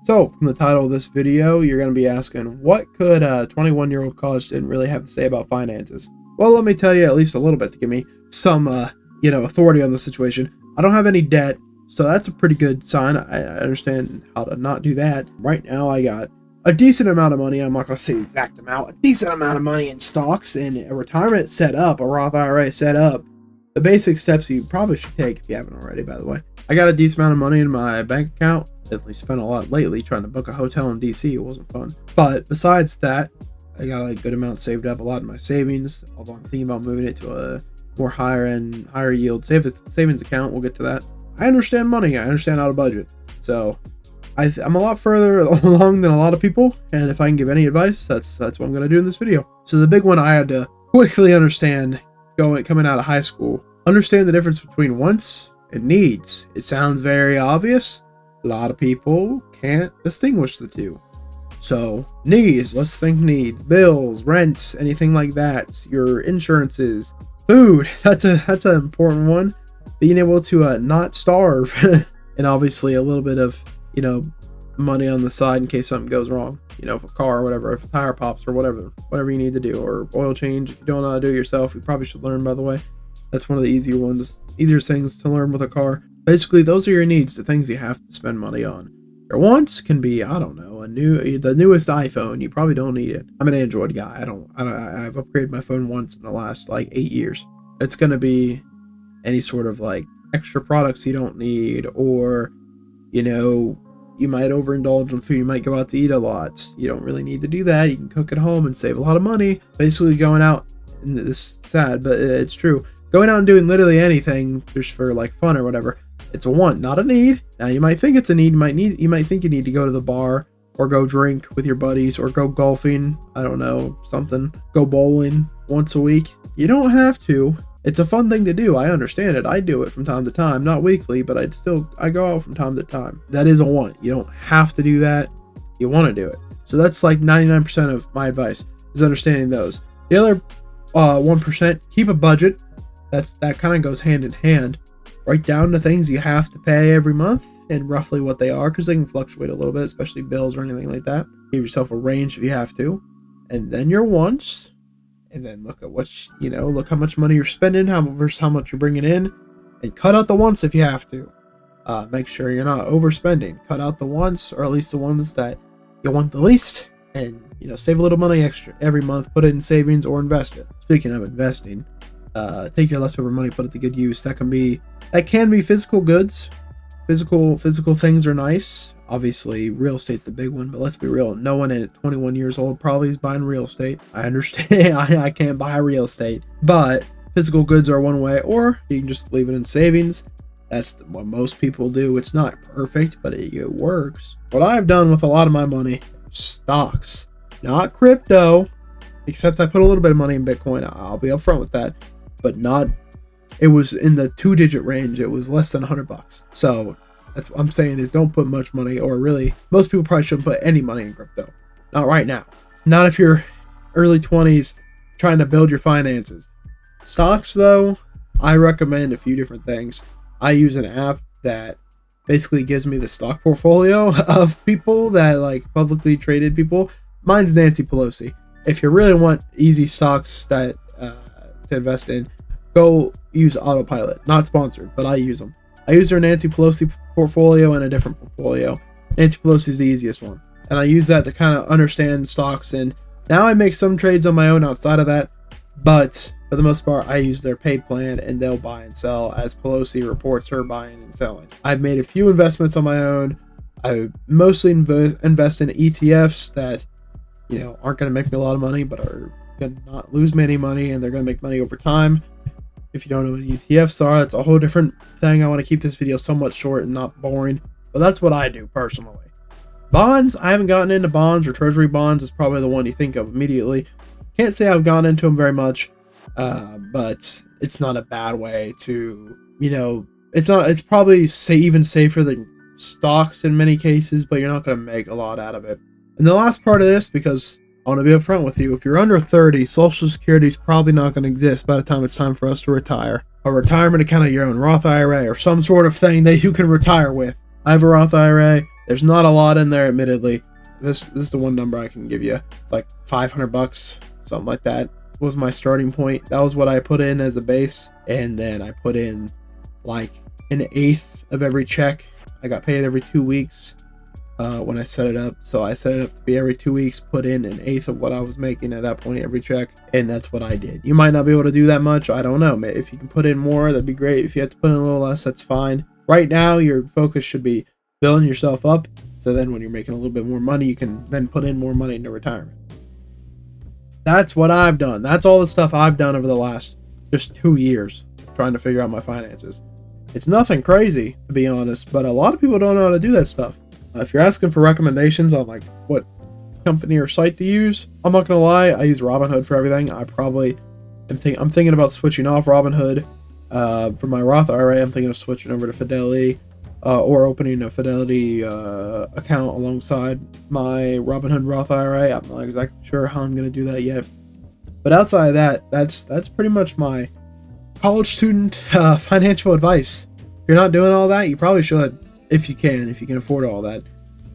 So, from the title of this video, you're going to be asking, what could a 21-year-old college student really have to say about finances? Well, let me tell you at least a little bit to give me some, authority on the situation. I don't have any debt, so that's a pretty good sign. I understand how to not do that. Right now, I got a decent amount of money. I'm not going to say the exact amount. A decent amount of money in stocks and a retirement set up, a Roth IRA set up. The basic steps you probably should take if you haven't already, by the way. I got a decent amount of money in my bank account. Definitely spent a lot lately trying to book a hotel in DC. It wasn't fun. But besides that, I got a good amount saved up, a lot of my savings, although I'm thinking about moving it to a more higher yield savings account. We'll get to that. I understand money. I understand how to budget. So I'm a lot further along than a lot of people. And if I can give any advice, that's what I'm going to do in this video. So the big one I had to quickly understand coming out of high school, understand the difference between wants and needs. It sounds very obvious. A lot of people can't distinguish the two. So needs, let's think needs, bills, rents, anything like that, your insurances, food, that's an important one. Being able to not starve and obviously a little bit of, money on the side in case something goes wrong, if a car or whatever, if a tire pops or whatever you need to do, or oil change. If you don't know how to do it yourself, you probably should learn, by the way. That's one of the easier things to learn with a car. Basically, those are your needs, the things you have to spend money on. Your wants can be, I don't know, the newest iPhone. You probably don't need it. I'm an Android guy. I've upgraded my phone once in the last 8 years. It's going to be any sort of extra products you don't need, or, you might overindulge on food. You might go out to eat a lot. You don't really need to do that. You can cook at home and save a lot of money. Basically going out, and this is sad, but it's true. Going out and doing literally anything just for fun or whatever. It's a want, not a need. Now you might think it's a need. You might think you need to go to the bar or go drink with your buddies or go golfing. I don't know, something. Go bowling once a week. You don't have to. It's a fun thing to do. I understand it. I do it from time to time, not weekly, but I go out from time to time. That is a want. You don't have to do that. You want to do it. So that's 99% of my advice is understanding those. The other 1%, keep a budget. That kind of goes hand in hand. Write down the things you have to pay every month and roughly what they are, because they can fluctuate a little bit, especially bills or anything like that. Give yourself a range if you have to. And then your wants. And then look at look how much money you're spending versus how much you're bringing in. And cut out the wants if you have to. Make sure you're not overspending. Cut out the wants, or at least the ones that you want the least. And, save a little money extra every month. Put it in savings or invest it. Speaking of investing, take your leftover money, put it to good use. That can be physical goods. Physical things are nice. Obviously, real estate's the big one, but let's be real. No one at 21 years old probably is buying real estate. I understand. I can't buy real estate, but physical goods are one way, or you can just leave it in savings. That's what most people do. It's not perfect, but it works. What I've done with a lot of my money, stocks, not crypto, except I put a little bit of money in Bitcoin. I'll be upfront with that, but not. It was in the 2-digit range. It was less than $100. So that's what I'm saying is don't put much money, or really, most people probably shouldn't put any money in crypto. Not right now. Not if you're early 20s trying to build your finances. Stocks, though, I recommend a few different things. I use an app that basically gives me the stock portfolio of people that publicly traded people. Mine's Nancy Pelosi. If you really want easy stocks that to invest in, go use Autopilot. Not sponsored, but I use them. I use their Nancy Pelosi portfolio and a different portfolio. Nancy Pelosi is the easiest one. And I use that to kind of understand stocks. And now I make some trades on my own outside of that. But for the most part, I use their paid plan, and they'll buy and sell as Pelosi reports her buying and selling. I've made a few investments on my own. I mostly invest in ETFs that, aren't going to make me a lot of money, but are going to not lose me any money, and they're going to make money over time. If you don't know what ETFs are, that's a whole different thing. I want to keep this video somewhat short and not boring, but that's what I do personally. Bonds, I haven't gotten into bonds, or treasury bonds is probably the one you think of immediately. Can't say I've gone into them very much, but it's not a bad way to, it's probably even safer than stocks in many cases, but you're not going to make a lot out of it. And the last part of this, because I want to be upfront with you, if you're under 30, Social Security is probably not going to exist by the time it's time for us to retire. A retirement account of your own, Roth IRA, or some sort of thing that you can retire with. I have a Roth IRA. There's not a lot in there, admittedly. This is the one number I can give you. It's like $500, something like that was my starting point. That was what I put in as a base, and then I put in like an eighth of every check. I got paid every 2 weeks when I set it up. So I set it up to be every 2 weeks, put in an eighth of what I was making at that point every check, and that's what I did. You might not be able to do that much. I don't know. If you can put in more, that'd be great. If you have to put in a little less, that's fine. Right now, your focus should be building yourself up, so then when you're making a little bit more money, you can then put in more money into retirement. That's what I've done. That's all the stuff I've done over the last just 2 years trying to figure out my finances. It's nothing crazy, to be honest, but a lot of people don't know how to do that stuff. If you're asking for recommendations on like what company or site to use, I'm not gonna lie, I use Robinhood for everything. I'm thinking about switching off Robinhood for my Roth IRA. I'm thinking of switching over to Fidelity or opening a Fidelity account alongside my Robinhood Roth IRA. I'm not exactly sure how I'm gonna do that yet, but outside of that, that's pretty much my college student financial advice. If you're not doing all that, you probably should, if you can afford all that.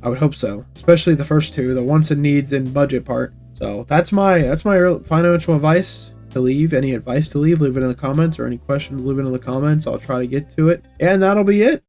I would hope so, especially the first two, the wants and needs and budget part. So that's my financial advice to leave. Any advice to leave it in the comments, or any questions, leave it in the comments. I'll try to get to it, and that'll be it.